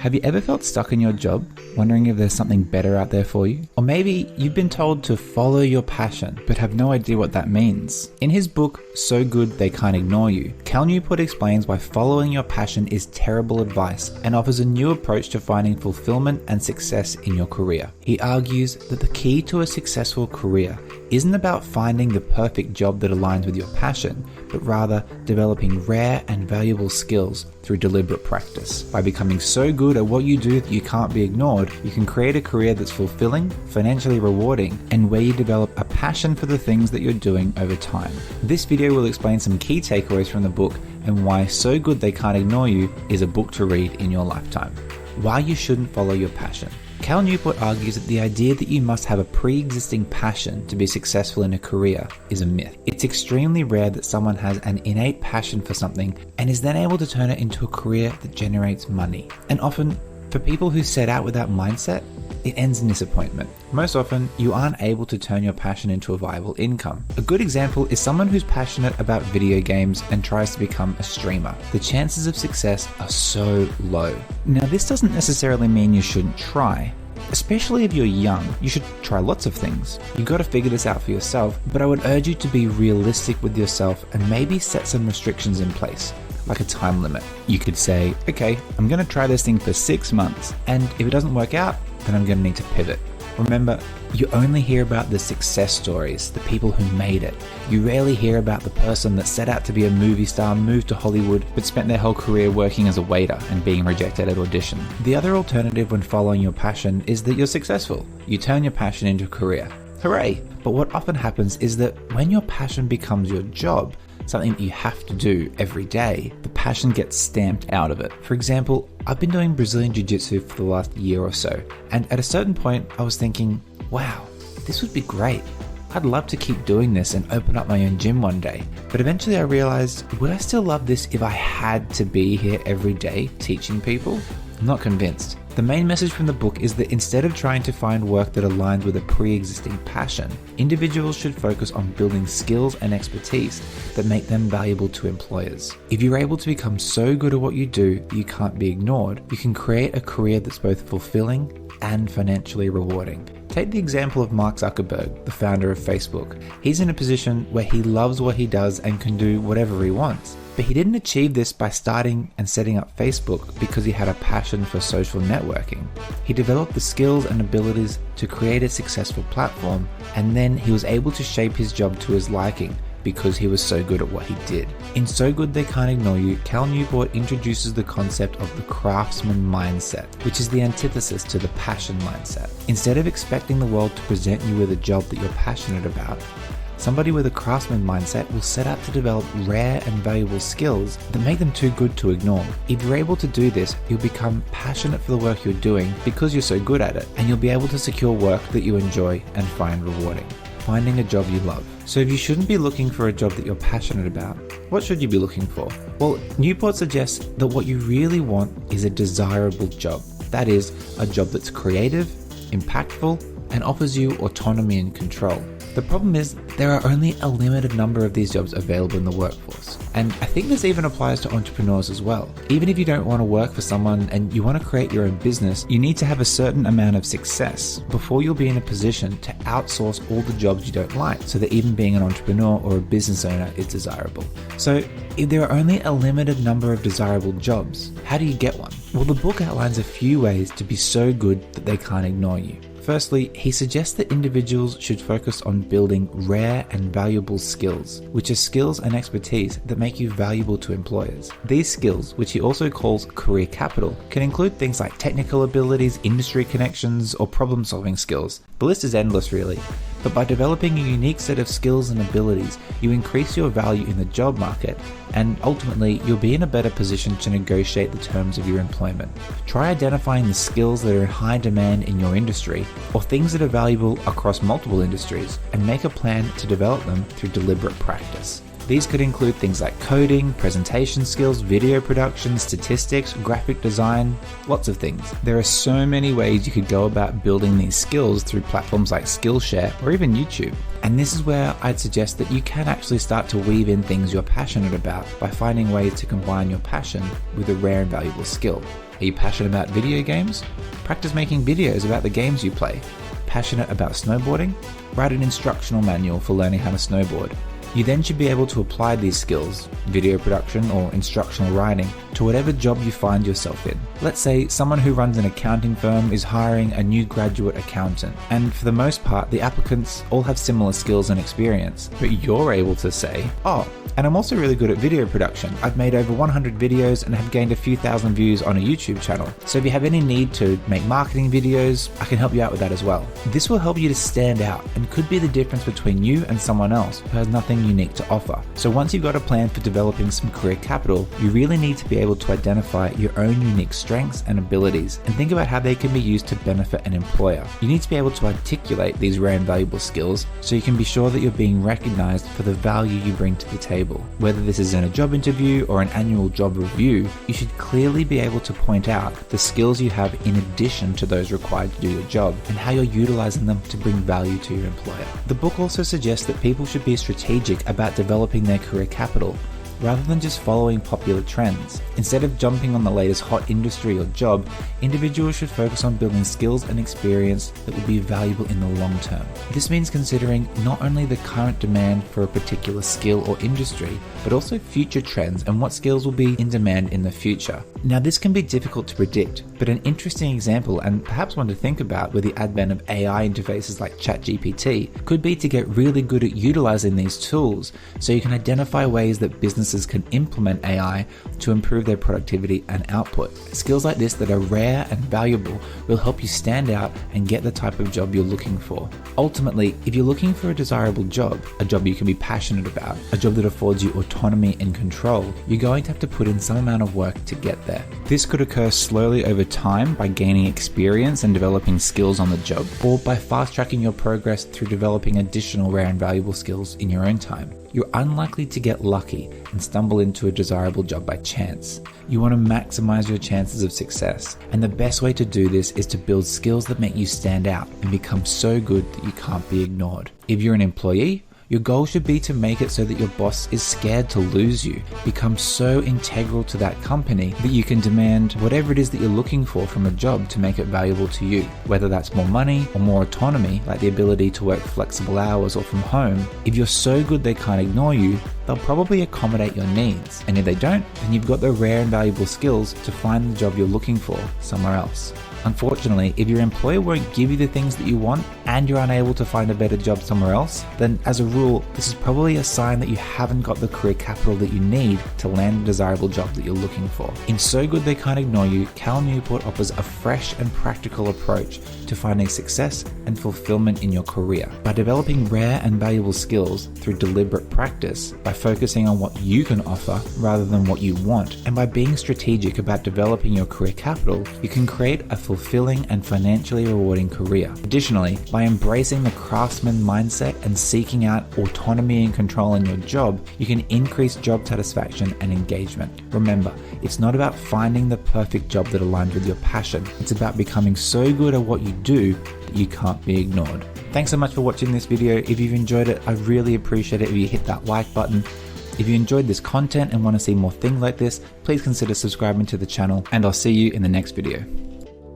Have you ever felt stuck in your job, wondering if there's something better out there for you? Or maybe you've been told to follow your passion, but have no idea what that means. In his book, So Good They Can't Ignore You, Cal Newport explains why following your passion is terrible advice and offers a new approach to finding fulfillment and success in your career. He argues that the key to a successful career isn't about finding the perfect job that aligns with your passion, but rather developing rare and valuable skills through deliberate practice. By becoming so good at what you do that you can't be ignored, you can create a career that's fulfilling, financially rewarding, and where you develop a passion for the things that you're doing over time. This video will explain some key takeaways from the book and why So Good They Can't Ignore You is a book to read in your lifetime. Why you shouldn't follow your passion. Cal Newport argues that the idea that you must have a pre-existing passion to be successful in a career is a myth. It's extremely rare that someone has an innate passion for something and is then able to turn it into a career that generates money. And often, for people who set out with that mindset, it ends in disappointment. Most often, you aren't able to turn your passion into a viable income. A good example is someone who's passionate about video games and tries to become a streamer. The chances of success are so low. Now, this doesn't necessarily mean you shouldn't try. Especially if you're young, you should try lots of things. You've got to figure this out for yourself, but I would urge you to be realistic with yourself and maybe set some restrictions in place, like a time limit. You could say, okay, I'm going to try this thing for 6 months, and if it doesn't work out, then I'm going to need to pivot. Remember, you only hear about the success stories, the people who made it. You rarely hear about the person that set out to be a movie star, moved to Hollywood, but spent their whole career working as a waiter and being rejected at audition. The other alternative when following your passion is that you're successful. You turn your passion into a career. Hooray! But what often happens is that when your passion becomes your job, something that you have to do every day, the passion gets stamped out of it. For example, I've been doing Brazilian Jiu-Jitsu for the last year or so, and at a certain point I was thinking, wow, this would be great. I'd love to keep doing this and open up my own gym one day. But eventually I realized, would I still love this if I had to be here every day teaching people? I'm not convinced. The main message from the book is that instead of trying to find work that aligns with a pre-existing passion, individuals should focus on building skills and expertise that make them valuable to employers. If you're able to become so good at what you do that you can't be ignored, you can create a career that's both fulfilling and financially rewarding. Take the example of Mark Zuckerberg, the founder of Facebook. He's in a position where he loves what he does and can do whatever he wants. But he didn't achieve this by starting and setting up Facebook because he had a passion for social networking. He developed the skills and abilities to create a successful platform, and then he was able to shape his job to his liking because he was so good at what he did. In So Good They Can't Ignore You, Cal Newport introduces the concept of the craftsman mindset, which is the antithesis to the passion mindset. Instead of expecting the world to present you with a job that you're passionate about, somebody with a craftsman mindset will set out to develop rare and valuable skills that make them too good to ignore. If you're able to do this, you'll become passionate for the work you're doing because you're so good at it, and you'll be able to secure work that you enjoy and find rewarding. Finding a job you love. So if you shouldn't be looking for a job that you're passionate about, what should you be looking for? Well, Newport suggests that what you really want is a desirable job. That is, a job that's creative, impactful, and offers you autonomy and control. The problem is there are only a limited number of these jobs available in the workforce. And I think this even applies to entrepreneurs as well. Even if you don't want to work for someone and you want to create your own business, you need to have a certain amount of success before you'll be in a position to outsource all the jobs you don't like, so that even being an entrepreneur or a business owner is desirable. So if there are only a limited number of desirable jobs, how do you get one? Well, the book outlines a few ways to be so good that they can't ignore you. Firstly, he suggests that individuals should focus on building rare and valuable skills, which are skills and expertise that make you valuable to employers. These skills, which he also calls career capital, can include things like technical abilities, industry connections, or problem-solving skills. The list is endless, really. But by developing a unique set of skills and abilities, you increase your value in the job market, and ultimately you'll be in a better position to negotiate the terms of your employment. Try identifying the skills that are in high demand in your industry, or things that are valuable across multiple industries, and make a plan to develop them through deliberate practice. These could include things like coding, presentation skills, video production, statistics, graphic design, lots of things. There are so many ways you could go about building these skills through platforms like Skillshare or even YouTube. And this is where I'd suggest that you can actually start to weave in things you're passionate about by finding ways to combine your passion with a rare and valuable skill. Are you passionate about video games? Practice making videos about the games you play. Passionate about snowboarding? Write an instructional manual for learning how to snowboard. You then should be able to apply these skills, video production or instructional writing, to whatever job you find yourself in. Let's say someone who runs an accounting firm is hiring a new graduate accountant, and for the most part, the applicants all have similar skills and experience, but you're able to say, oh, and I'm also really good at video production. I've made over 100 videos and have gained a few thousand views on a YouTube channel. So if you have any need to make marketing videos, I can help you out with that as well. This will help you to stand out and could be the difference between you and someone else who has nothing unique to offer. So once you've got a plan for developing some career capital, you really need to be able to identify your own unique strengths and abilities and think about how they can be used to benefit an employer. You need to be able to articulate these rare and valuable skills so you can be sure that you're being recognized for the value you bring to the table. Whether this is in a job interview or an annual job review, you should clearly be able to point out the skills you have in addition to those required to do your job and how you're utilizing them to bring value to your employer. The book also suggests that people should be strategic about developing their career capital rather than just following popular trends. Instead of jumping on the latest hot industry or job, individuals should focus on building skills and experience that will be valuable in the long term. This means considering not only the current demand for a particular skill or industry, but also future trends and what skills will be in demand in the future. Now, this can be difficult to predict, but an interesting example, and perhaps one to think about with the advent of AI interfaces like ChatGPT, could be to get really good at utilizing these tools so you can identify ways that businesses can implement AI to improve their productivity and output. Skills like this that are rare and valuable will help you stand out and get the type of job you're looking for. Ultimately, if you're looking for a desirable job, a job you can be passionate about, a job that affords you autonomy and control, you're going to have to put in some amount of work to get there. This could occur slowly over time by gaining experience and developing skills on the job, or by fast-tracking your progress through developing additional rare and valuable skills in your own time. You're unlikely to get lucky and stumble into a desirable job by chance. You want to maximize your chances of success, and the best way to do this is to build skills that make you stand out and become so good that you can't be ignored. If you're an employee, your goal should be to make it so that your boss is scared to lose you, become so integral to that company that you can demand whatever it is that you're looking for from a job to make it valuable to you. Whether that's more money or more autonomy, like the ability to work flexible hours or from home, if you're so good they can't ignore you, they'll probably accommodate your needs. And if they don't, then you've got the rare and valuable skills to find the job you're looking for somewhere else. Unfortunately, if your employer won't give you the things that you want and you're unable to find a better job somewhere else, then as a rule, this is probably a sign that you haven't got the career capital that you need to land a desirable job that you're looking for. In So Good They Can't Ignore You, Cal Newport offers a fresh and practical approach to finding success and fulfillment in your career. By developing rare and valuable skills through deliberate practice, by focusing on what you can offer rather than what you want, and by being strategic about developing your career capital, you can create a fulfilling and financially rewarding career. Additionally, by embracing the craftsman mindset and seeking out autonomy and control in your job, you can increase job satisfaction and engagement. Remember, it's not about finding the perfect job that aligns with your passion. It's about becoming so good at what you do that you can't be ignored. Thanks so much for watching this video. If you've enjoyed it, I really appreciate it if you hit that like button. If you enjoyed this content and want to see more things like this, please consider subscribing to the channel, and I'll see you in the next video.